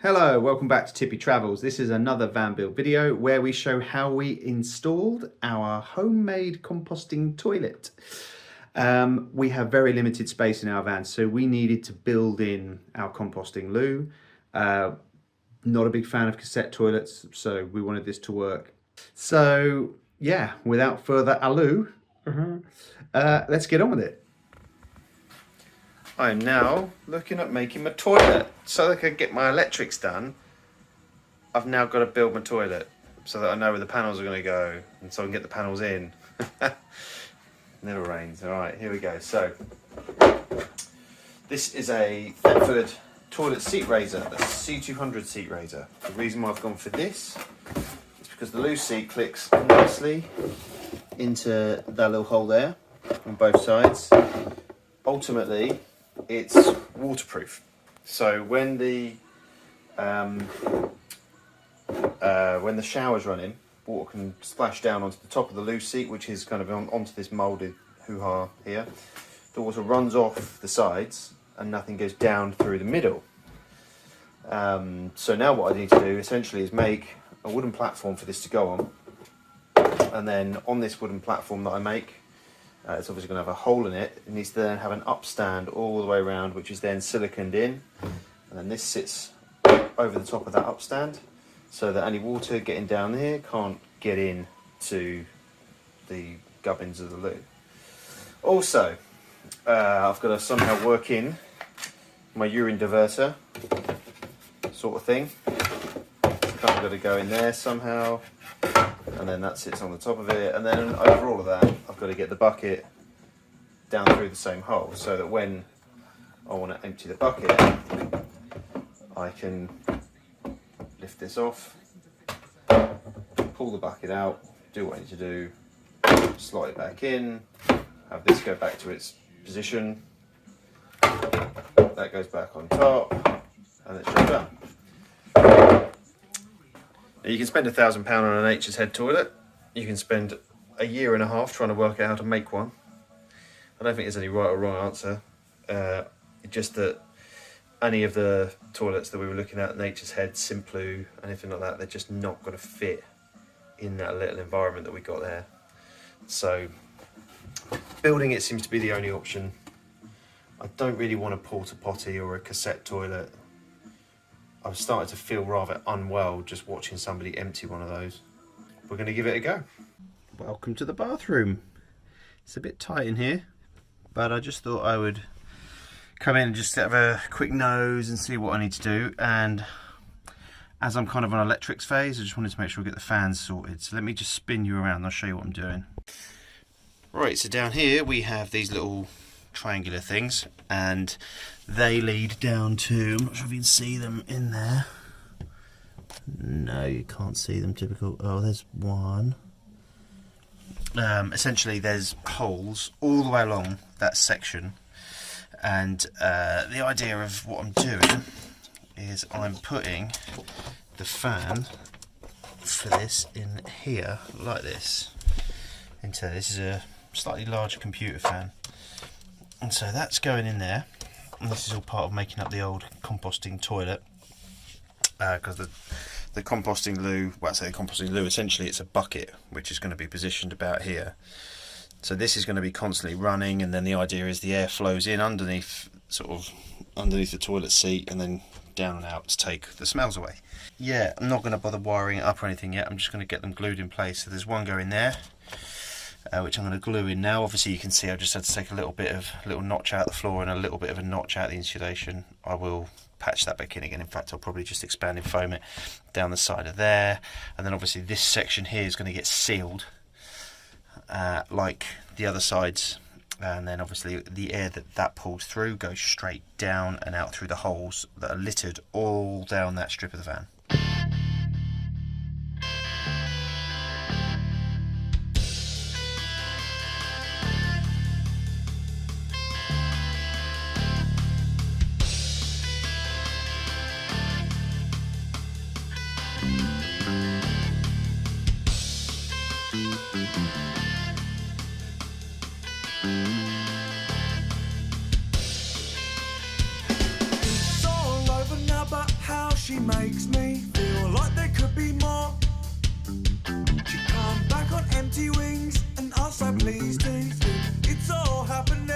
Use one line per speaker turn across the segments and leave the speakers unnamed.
Hello, welcome back to Tippy Travels. This is another van build video where we show how we installed our homemade composting toilet. We have very limited space in our van, so we needed to build in our composting loo. Not a big fan of cassette toilets, so we wanted this to work. So yeah, without further ado, let's get on with it. I'm now looking at making my toilet. So that I can get my electrics done, I've now got to build my toilet so that I know where the panels are going to go and so I can get the panels in. Never rains. Alright, here we go. So, this is a Thetford toilet seat raiser, a C200 seat raiser. The reason why I've gone for this is because the loose seat clicks nicely into that little hole there on both sides. Ultimately, it's waterproof, so when the shower's running, water can splash down onto the top of the loose seat, which is kind of onto this moulded hoo-ha here. The water runs off the sides and nothing goes down through the middle. So now what I need to do essentially is make a wooden platform for this to go on, and then on this wooden platform that I make, it's obviously going to have a hole in it. It needs to then have an upstand all the way around, which is then siliconed in, and then this sits over the top of that upstand so that any water getting down here can't get in to the gubbins of the loo. Also, I've got to somehow work in my urine diverter sort of thing. I've got to go in there somehow, and then that sits on the top of it, and then over all of that I've got to get the bucket down through the same hole so that when I want to empty the bucket I can lift this off, pull the bucket out, do what I need to do, slide it back in, have this go back to its position, that goes back on top, and it's all done. Now you can spend £1,000 on an H's head toilet. You can spend a year and a half trying to work out how to make one. I don't think there's any right or wrong answer. Just that any of the toilets that we were looking at, Nature's Head, Simplu, anything like that, they're just not going to fit in that little environment that we got there. So building it seems to be the only option. I don't really want a porta potty or a cassette toilet. I've started to feel rather unwell just watching somebody empty one of those. We're going to give it a go. Welcome to the bathroom. It's a bit tight in here, but I just thought I would come in and just have a quick nose and see what I need to do. And as I'm kind of on electrics phase, I just wanted to make sure we get the fans sorted. So let me just spin you around and I'll show you what I'm doing. Right, so down here we have these little triangular things, and they lead down to, I'm not sure if you can see them in there. No, you can't see them, typical. Oh, there's one. Essentially there's holes all the way along that section, and the idea of what I'm doing is I'm putting the fan for this in here like this. Into this is a slightly larger computer fan. And so that's going in there, and this is all part of making up the old composting toilet, because the composting loo, well I say the composting loo, essentially it's a bucket which is going to be positioned about here. So this is going to be constantly running, and then the idea is the air flows in underneath, sort of underneath the toilet seat, and then down and out to take the smells away. Yeah, I'm not going to bother wiring it up or anything yet, I'm just going to get them glued in place. So there's one going there, which I'm going to glue in now. Obviously you can see I just had to take a little notch out the floor and a little bit of a notch out the insulation. I will patch that back in again. In fact, I'll probably just expand and foam it down the side of there, and then obviously this section here is going to get sealed like the other sides, and then obviously the air that pulls through goes straight down and out through the holes that are littered all down that strip of the van.
It's all over now, but how she makes me feel like there could be more. She come back on empty wings, and I say please do think it's all happening.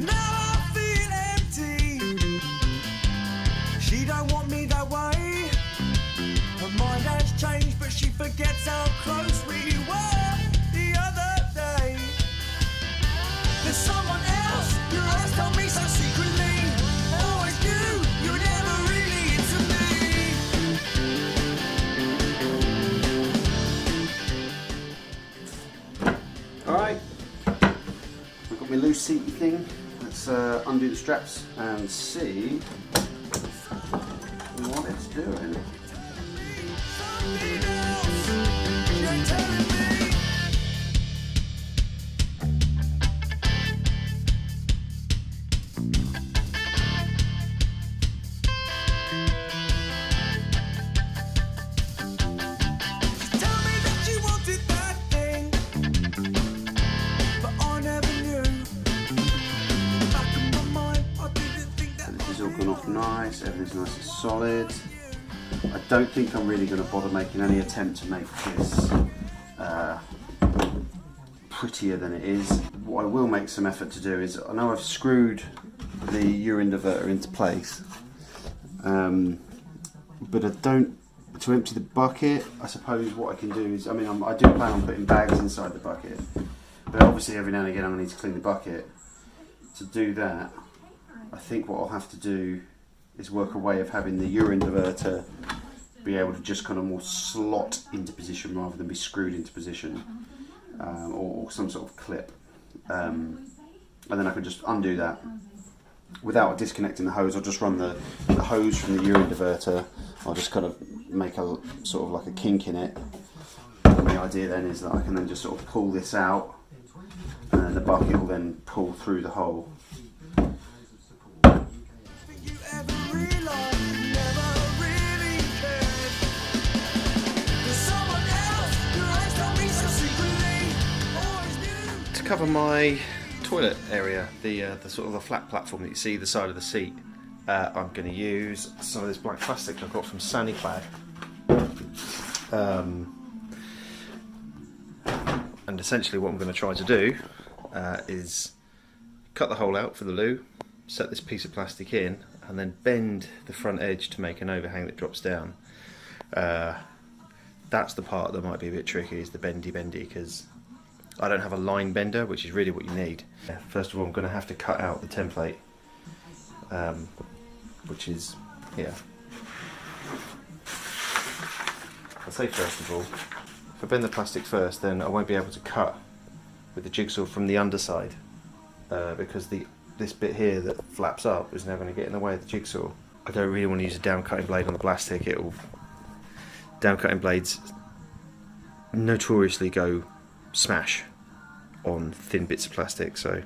Now I feel empty. She don't want me that way. Her mind has changed, but she forgets how close we were the other day. There's someone else who has told me so secretly. Always knew you were never really into me.
Alright, I've got my loose seaty thing. Let's undo the straps and see what it's doing.
Something else you're telling me. Tell me that you wanted that thing, but I never knew. Back in my mind, I didn't think that.
This has all gone off nice, everything's nice and solid. I don't think I'm really going to bother making any attempt to make this prettier than it is. What I will make some effort to do is, I know I've screwed the urine diverter into place, but I don't, to empty the bucket, I suppose what I can do is, I mean, I do plan on putting bags inside the bucket, but obviously every now and again I'm going to need to clean the bucket. To do that, I think what I'll have to do is work a way of having the urine diverter be able to just kind of more slot into position rather than be screwed into position, or some sort of clip, and then I can just undo that without disconnecting the hose. I'll just run the hose from the urine diverter. I'll just kind of make a sort of like a kink in it, and the idea then is that I can then just sort of pull this out, and then the bucket will then pull through the hole. To cover my toilet area, the sort of the flat platform that you see the side of the seat, I'm going to use some of this black plastic I've got from Saniclad, and essentially what I'm going to try to do is cut the hole out for the loo, set this piece of plastic in, and then bend the front edge to make an overhang that drops down. That's the part that might be a bit tricky, is the bendy, because I don't have a line bender, which is really what you need. First of all, I'm going to have to cut out the template, which is here. I'll say first of all, if I bend the plastic first, then I won't be able to cut with the jigsaw from the underside, because this bit here that flaps up is now going to get in the way of the jigsaw. I don't really want to use a down cutting blade on the plastic. Down cutting blades notoriously go smash on thin bits of plastic, so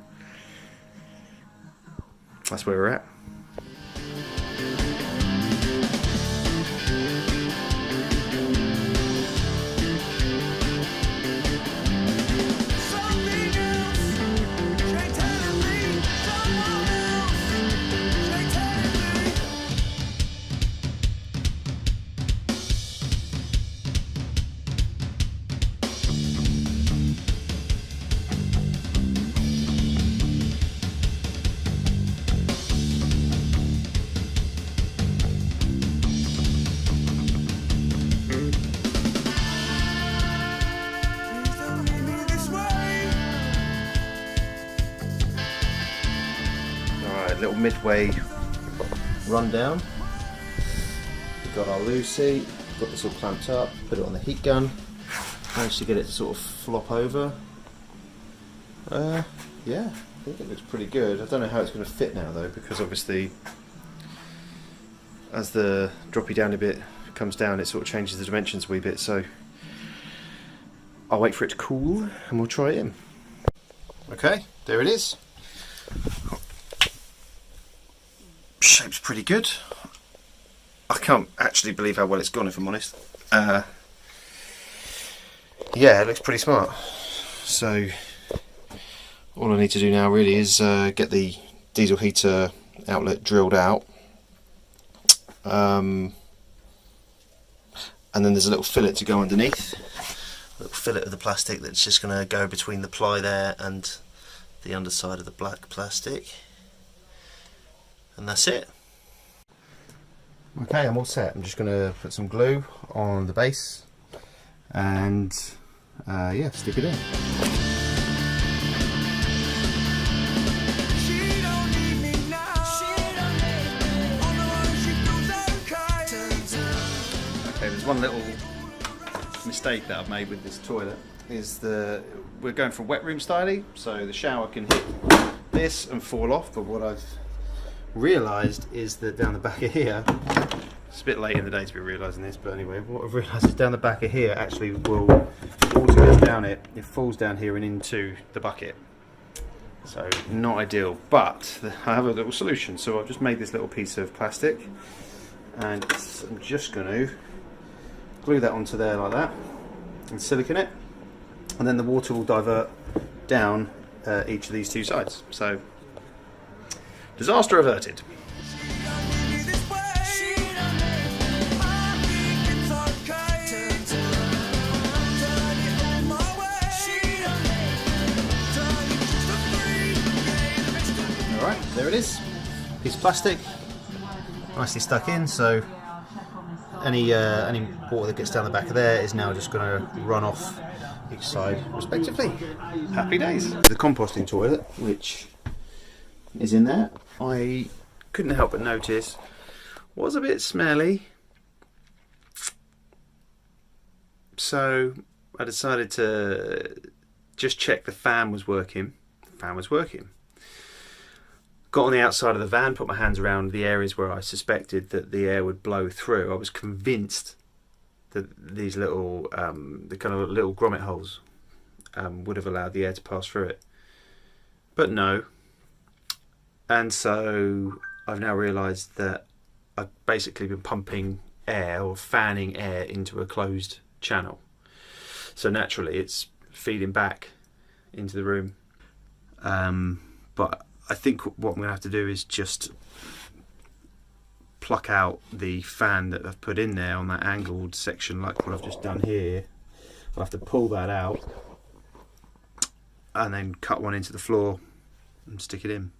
that's where we're at. Little midway rundown. We've got our loo seat, got this all clamped up, put it on the heat gun, managed to get it to sort of flop over. Yeah, I think it looks pretty good. I don't know how it's going to fit now though, because obviously as the droppy down a bit comes down, it sort of changes the dimensions a wee bit, so I'll wait for it to cool and we'll try it in. Okay, there it is. Shape's pretty good. I can't actually believe how well it's gone, if I'm honest. Yeah, it looks pretty smart. So all I need to do now really is get the diesel heater outlet drilled out, And then there's a little fillet to go underneath, a little fillet of the plastic that's just going to go between the ply there and the underside of the black plastic, and that's it. Okay, I'm all set. I'm just going to put some glue on the base and yeah, stick it in. Okay, there's one little mistake that I've made with this toilet, is we're going for wet room styling, so the shower can hit this and fall off, but what I've realised is that down the back of here, it's a bit late in the day to be realising this, but anyway, what I've realised is down the back of here actually will, water goes down it falls down here and into the bucket. So not ideal, but I have a little solution. So I've just made this little piece of plastic, and I'm just going to glue that onto there like that and silicone it, and then the water will divert down each of these two sides. So disaster averted. Alright, there it is. Piece of plastic, nicely stuck in, so any water that gets down the back of there is now just going to run off each side respectively. Happy days. The composting toilet, which is in there, I couldn't help but notice was a bit smelly, so I decided to just check the fan was working. The fan was working. Got on the outside of the van, put my hands around the areas where I suspected that the air would blow through. I was convinced that these little, the kind of little grommet holes would have allowed the air to pass through it. But no. And so I've now realised that I've basically been pumping air or fanning air into a closed channel. So naturally it's feeding back into the room. But I think what I'm going to have to do is just pluck out the fan that I've put in there on that angled section, like what I've just done here. I'll have to pull that out and then cut one into the floor and stick it in.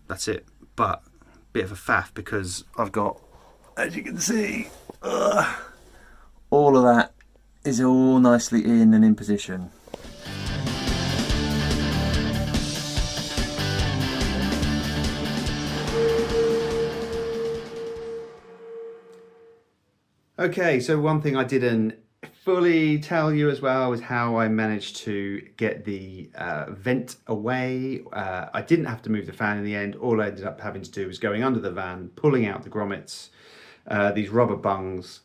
That's it. But a bit of a faff, because I've got, as you can see, all of that is all nicely in and in position. Okay, so one thing I didn't fully tell you as well is how I managed to get the vent away. I didn't have to move the fan in the end. All I ended up having to do was going under the van, pulling out the grommets, these rubber bungs,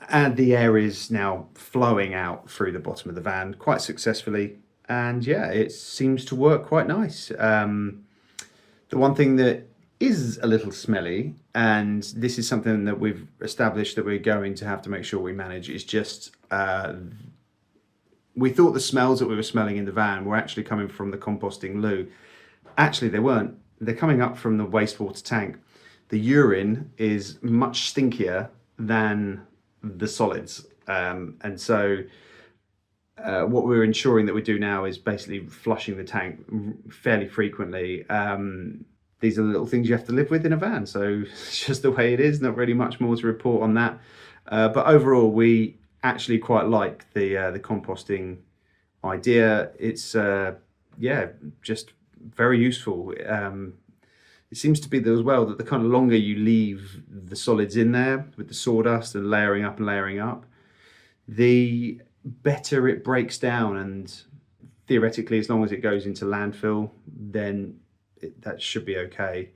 and the air is now flowing out through the bottom of the van quite successfully. And yeah, it seems to work quite nice. The one thing that is a little smelly, and this is something that we've established that we're going to have to make sure we manage, is just we thought the smells that we were smelling in the van were actually coming from the composting loo. Actually they weren't. They're coming up from the wastewater tank. The urine is much stinkier than the solids, and so what we're ensuring that we do now is basically flushing the tank fairly frequently. These are the little things you have to live with in a van, so it's just the way it is. Not really much more to report on that. But overall, we actually quite like the composting idea. It's yeah, just very useful. It seems to be as well that the kind of longer you leave the solids in there with the sawdust and layering up, the better it breaks down, and theoretically, as long as it goes into landfill, then that should be okay.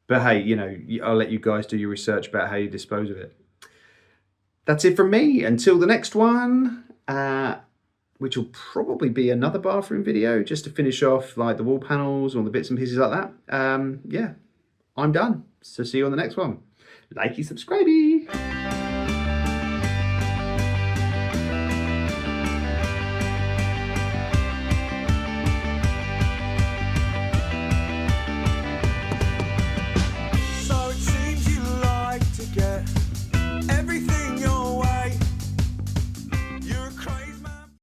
But hey, you know, I'll let you guys do your research about how you dispose of it. That's it from me. Until the next one, which will probably be another bathroom video, just to finish off like the wall panels, all the bits and pieces like that. Yeah, I'm done. So see you on the next one. Likey, subscribey.